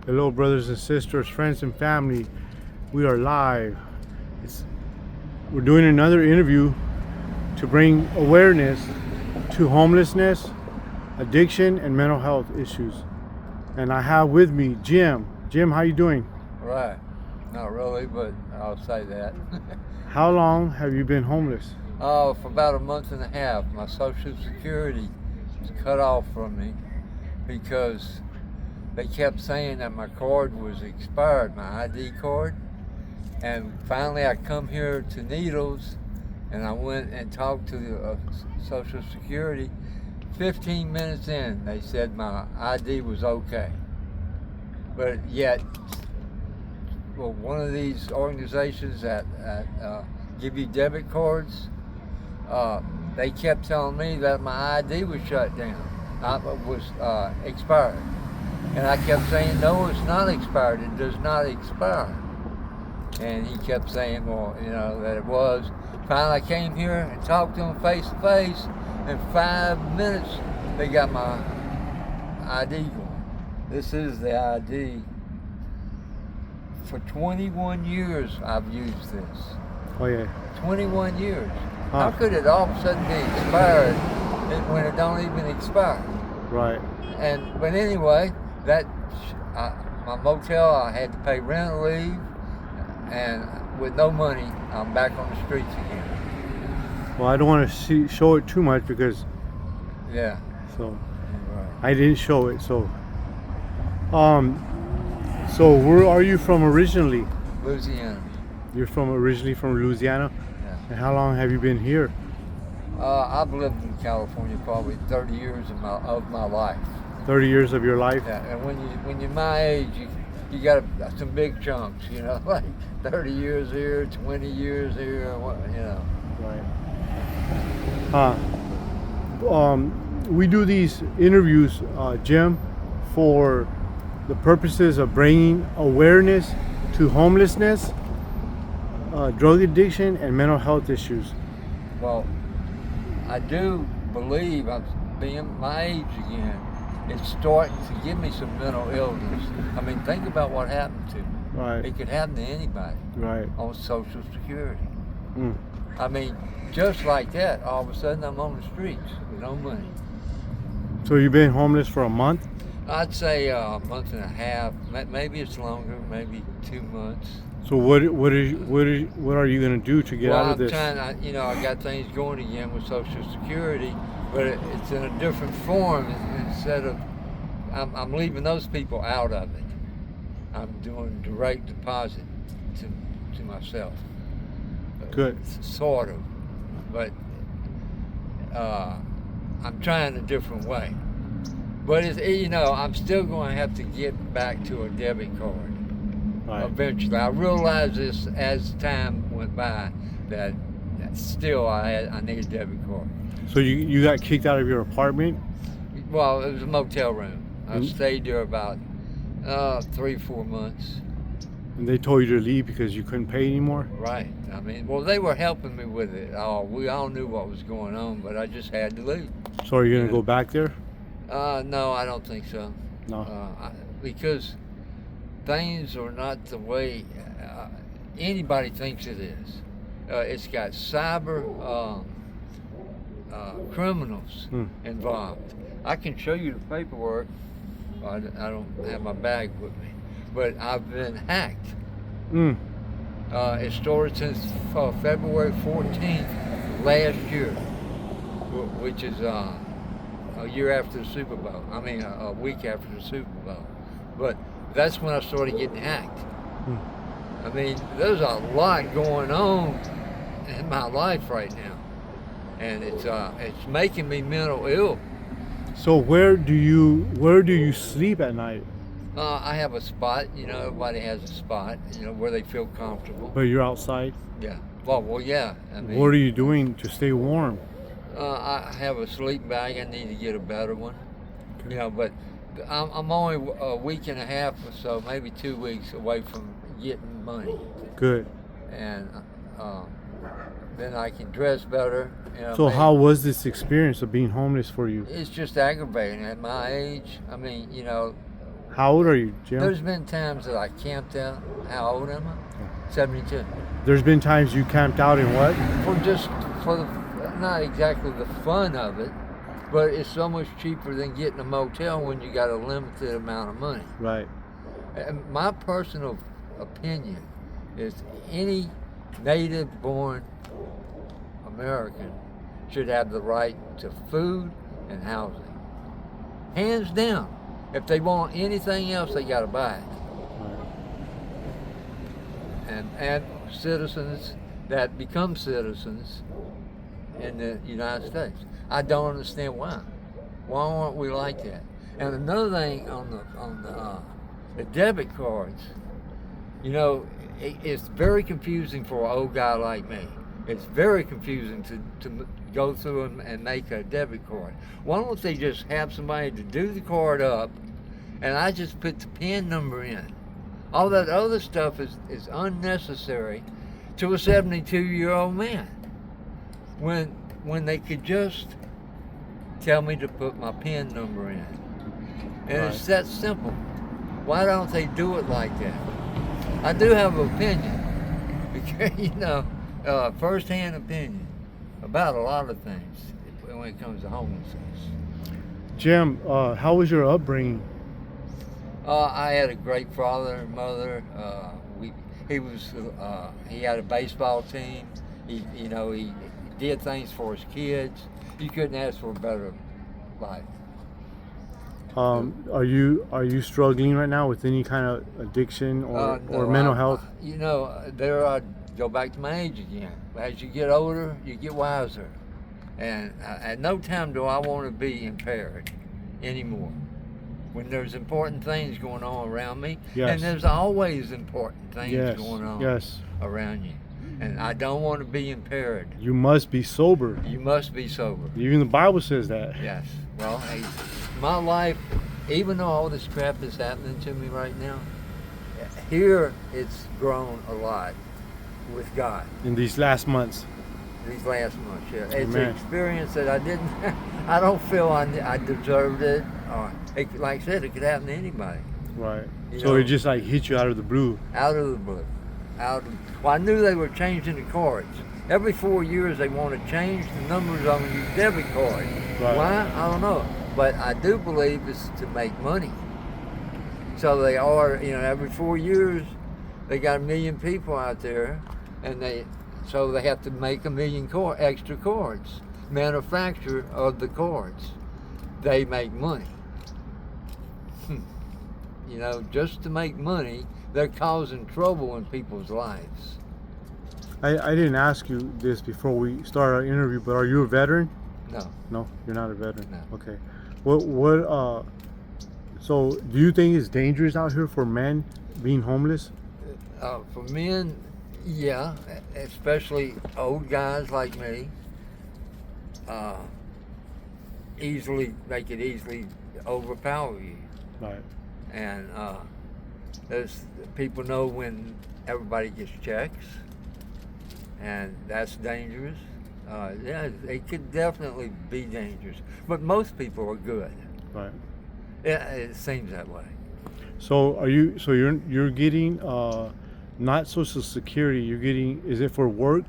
Hello, brothers and sisters, friends and family. We are live. We're doing another interview to bring awareness to homelessness, addiction, and mental health issues. And I have with me Jim. Jim, how you doing? Right. Not really, but I'll say that. How long have you been homeless? For about a month and a half. My Social Security was cut off from me because they kept saying that my card was expired, my ID card. And finally I come here to Needles and I went and talked to the Social Security. 15 minutes in, they said my ID was okay. But yet, well, one of these organizations that give you debit cards, they kept telling me that my ID was shut down, was expired. And I kept saying, no, it's not expired, it does not expire. And he kept saying, well, that it was. Finally, I came here and talked to him face to face. In 5 minutes, they got my ID going. This is the ID. For 21 years, I've used this. Oh yeah. 21 years. How could it all of a sudden be expired when it don't even expire? Right. But anyway, my motel, I had to pay rent and leave, and with no money, I'm back on the streets again. Well, I don't want to show it too much because Yeah. so Right. I didn't show it. So where are you from originally? Louisiana. You're originally from Louisiana? Yeah. And how long have you been here? I've lived in California probably 30 years of my life. 30 years of your life? Yeah, and when you're my age, you got some big chunks, like 30 years here, 20 years here, Right. We do these interviews, Jim, for the purposes of bringing awareness to homelessness, drug addiction, and mental health issues. Well, I do believe I'm being my age again. It's starting to give me some mental illness. I mean, think about what happened to me. Right. It could happen to anybody. Right. On Social Security. Mm. I mean, just like that, all of a sudden I'm on the streets with no money. So you've been homeless for a month? I'd say a month and a half. Maybe it's longer. Maybe 2 months. So what are you going to do to get out of this? Well, I'm trying. I got things going again with Social Security, but it's in a different form. Instead of, I'm leaving those people out of it. I'm doing direct deposit to myself. Good. Sort of, but I'm trying a different way. But I'm still going to have to get back to a debit card. Right. Eventually. I realized this as time went by that still I need a debit card. So you got kicked out of your apartment? Well, it was a motel room. I stayed there about 3-4 months. And they told you to leave because you couldn't pay anymore? Right. I mean, well, they were helping me with it. We all knew what was going on, but I just had to leave. So are you going to go back there? No, I don't think so. No. Because things are not the way anybody thinks it is. It's got cyber criminals involved. I can show you the paperwork. I don't have my bag with me, but I've been hacked. It started since February 14th last year, which is a year after the Super Bowl. I mean, a week after the Super Bowl. But that's when I started getting hacked. I mean, there's a lot going on in my life right now, and it's making me mental ill. So where do you sleep at night? I have a spot. Everybody has a spot. Where they feel comfortable. But you're outside? Yeah. Well, yeah. I mean, what are you doing to stay warm? I have a sleeping bag. I need to get a better one. Okay. But I'm only a week and a half or so, maybe 2 weeks away from getting money. Good. And then I can dress better. So how was this experience of being homeless for you? It's just aggravating at my age. I mean, How old are you, Jim? There's been times that I camped out. How old am I? 72. There's been times you camped out in what? For the not exactly the fun of it, but it's so much cheaper than getting a motel when you got a limited amount of money. Right. And my personal opinion is any native-born American should have the right to food and housing. Hands down. If they want anything else, they got to buy it. Right. And citizens that become citizens in the United States. I don't understand why. Why aren't we like that? And another thing on the debit cards, you know, it's very confusing for an old guy like me. It's very confusing to go through and make a debit card. Why don't they just have somebody to do the card up, and I just put the PIN number in? All that other stuff is unnecessary to a 72-year-old man. When they could just tell me to put my PIN number in. And Right. It's that simple. Why don't they do it like that? I do have an opinion, because, you know, first-hand opinion about a lot of things when it comes to homelessness. Jim, how was your upbringing? I had a great father and mother. He had a baseball team. He did things for his kids. You couldn't ask for a better life. Are you struggling right now with any kind of addiction or mental health? You know, go back to my age again. As you get older, you get wiser. And at no time do I want to be impaired anymore. When there's important things going on around me, Yes. and there's always important things Yes. going on Yes. around you. And I don't want to be impaired. You must be sober. You must be sober. Even the Bible says that. Yes. Well, hey, my life, even though all this crap is happening to me right now, here it's grown a lot with God In these last months. these last months. Yeah. It's Amen. an experience that I don't feel I deserved it. Like I said, it could happen to anybody. Right. You So know, it just like hit you out of the blue. out of the blue. Well, I knew they were changing the cards. Every 4 years they want to change the numbers on your debit card. Right. Why? I don't know. But I do believe it's to make money. So they are, every 4 years they got 1 million people out there, and so they have to make 1 million extra cards. Manufacture of the cards. They make money. Just to make money, they're causing trouble in people's lives. I didn't ask you this before we started our interview, but are you a veteran? No. No, you're not a veteran. No. Okay. So do you think it's dangerous out here for men being homeless? For men, yeah, especially old guys like me, they could easily overpower you. Right. And there's people know when everybody gets checks, and that's dangerous. Yeah, it could definitely be dangerous, but most people are good. Right. Yeah, it seems that way. So you're getting not Social Security. You're getting, is it for work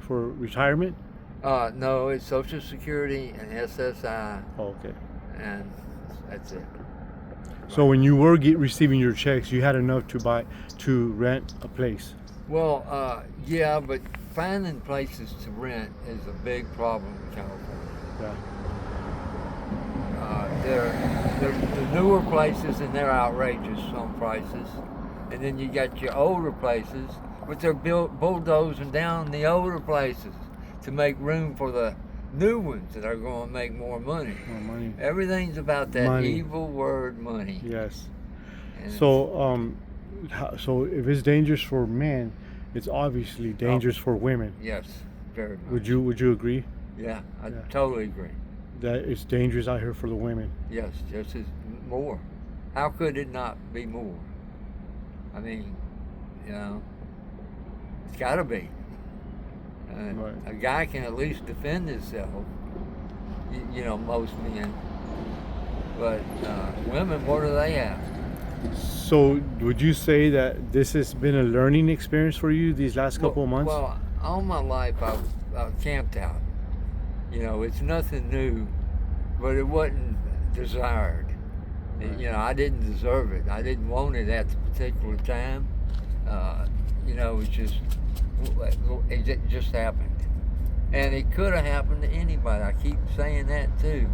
for retirement? No, it's Social Security and SSI, Oh, okay. and that's it. So when you were receiving your checks, you had enough to rent a place. Well, yeah, but finding places to rent is a big problem in California. Yeah. They're the newer places, and they're outrageous on prices. And then you got your older places, but they're bulldozing down the older places to make room for the new ones that are going to make more money. More money. Everything's about that Money. evil word, money. Yes. And So so if it's dangerous for men, it's obviously dangerous for women. yes, very much. Would you agree Yeah, I Yeah. totally agree. that it's dangerous out here for the women? Yes, just as more. How could it not be more? I mean, it's got to be. Right. A guy can at least defend himself. Most men. But women, what do they have? So, would you say that this has been a learning experience for you these last couple of months? Well, all my life I've camped out. You know, it's nothing new, but it wasn't desired. Right. You know, I didn't deserve it. I didn't want it at the particular time. You know, it just happened. And it could have happened to anybody. I keep saying that too,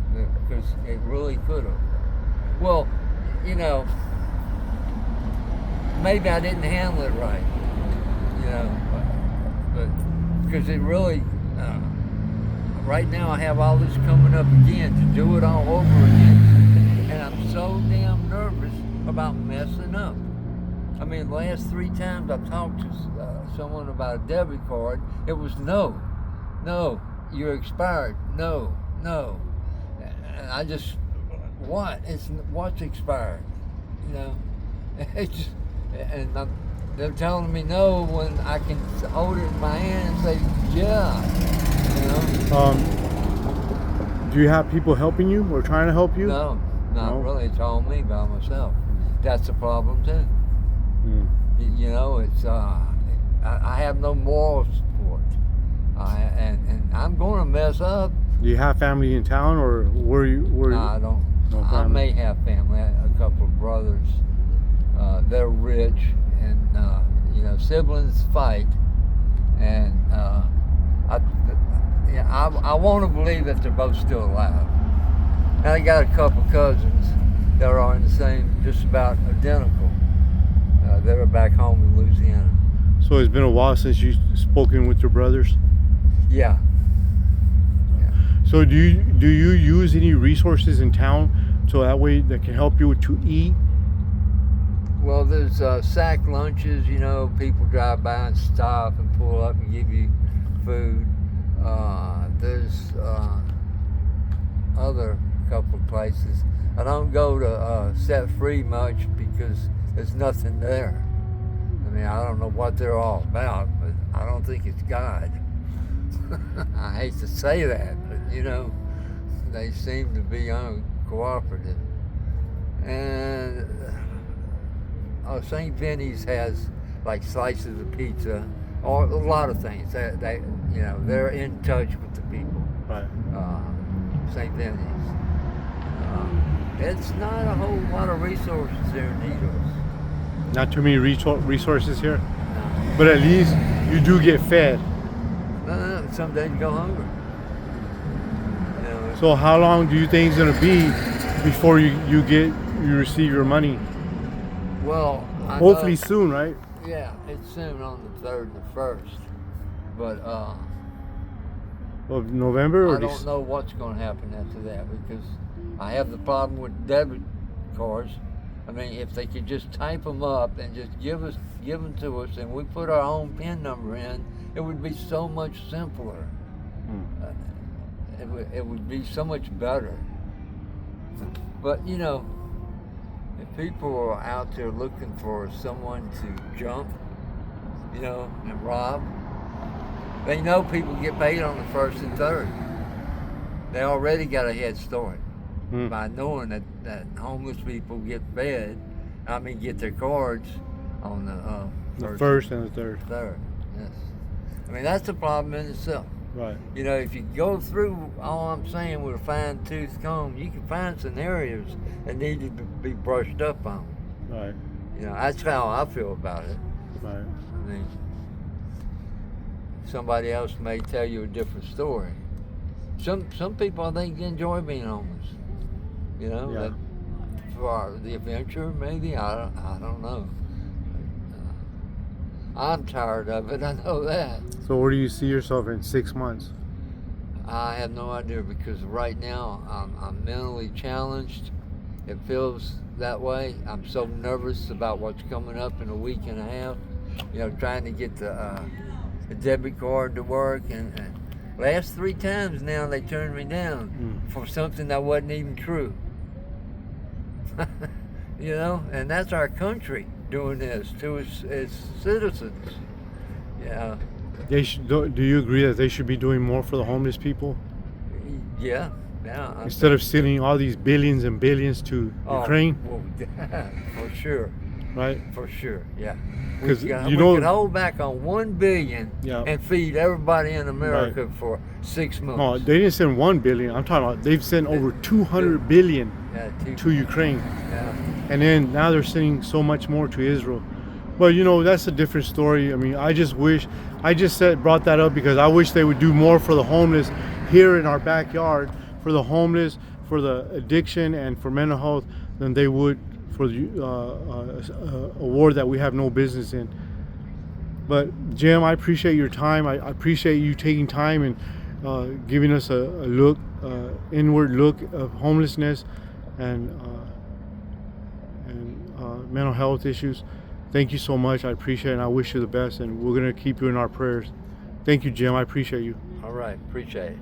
because it really could have. Well, you know, maybe I didn't handle it right, you know, but because it really, right now I have all this coming up again to do it all over again, and I'm so damn nervous about messing up. I mean, the last 3 times I've talked to someone about a debit card, it was no, you're expired, no. And I just, what's expired, you know? It's just, and they're telling me no when I can hold it in my hand and say, yeah, you know? Do you have people helping you or trying to help you? No, not No? really. It's all me by myself. That's a problem too. Mm. You know, it's I have no moral support, and I'm going to mess up. Do you have family in town, or were you? No, I don't. No I family. may have family, a couple of brothers. They're rich, and you know, siblings fight, and I want to believe that they're both still alive. And I got a couple cousins that are in the same, just about identical. They're back home in Louisiana. So it's been a while since you've spoken with your brothers. Yeah. So do you use any resources in town so that way that can help you to eat? Well, there's sack lunches. You know, people drive by and stop and pull up and give you food. There's other couple of places. I don't go to Set Free much because there's nothing there. I mean, I don't know what they're all about, but I don't think it's God. I hate to say that, but you know, they seem to be uncooperative. And St. Vinny's has like slices of pizza, or a lot of things. They you know, they're in touch with the people. Right. St. Vinny's. It's not a whole lot of resources there in Needles. Not too many resources here, No. but at least you do get fed. No, some days you go hungry. You know, So how long do you think it's gonna be before you receive your money? well, I Hopefully know, soon, right? yeah, it's soon on the 3rd and the 1st. But Of November or I don't know what's going to happen after that, because I have the problem with debit cards. I mean, if they could just type them up and just give them to us, and we put our own PIN number in, it would be so much simpler. It would be so much better. But you know, if people are out there looking for someone to jump, you know, and rob, they know people get paid on the 1st and 3rd. They already got a head start by knowing that homeless people get fed. I mean, get their cards on the the first and the third. 3rd. Yes. I mean, that's a problem in itself. Right. You know, if you go through all I'm saying with a fine-tooth comb, you can find scenarios that need to be brushed up on. Right. You know, that's how I feel about it. Right. I mean, somebody else may tell you a different story. Some people, I think, enjoy being homeless. You know, Yeah. that for the adventure, maybe. I don't know. I'm tired of it. I know that. So where do you see yourself in 6 months? I have no idea, because right now I'm mentally challenged. It feels that way. I'm so nervous about what's coming up in a week and a half. You know, trying to get the debit card to work, and last 3 times now they turned me down for something that wasn't even true. You know, and that's our country doing this to its citizens. Yeah. Do you agree that they should be doing more for the homeless people? Yeah, Yeah, instead of sending all these billions and billions to Ukraine, well, for sure, right? for sure, yeah. We 'Cause could hold back on 1 billion Yeah. and feed everybody in America for 6 months. No, they didn't send 1 billion. I'm talking about they've sent over 200 billion Yeah, to Ukraine, yeah. and then now they're sending so much more to Israel. But you know, that's a different story. I mean, I just brought that up because I wish they would do more for the homeless here in our backyard, for the homeless, for the addiction, and for mental health than they would for the a war that we have no business in. But Jim, I appreciate your time. I appreciate you taking time and giving us a look, inward look of homelessness and mental health issues. Thank you so much. I appreciate it, and I wish you the best. And we're gonna keep you in our prayers. Thank you, Jim. I appreciate you. All right, appreciate it.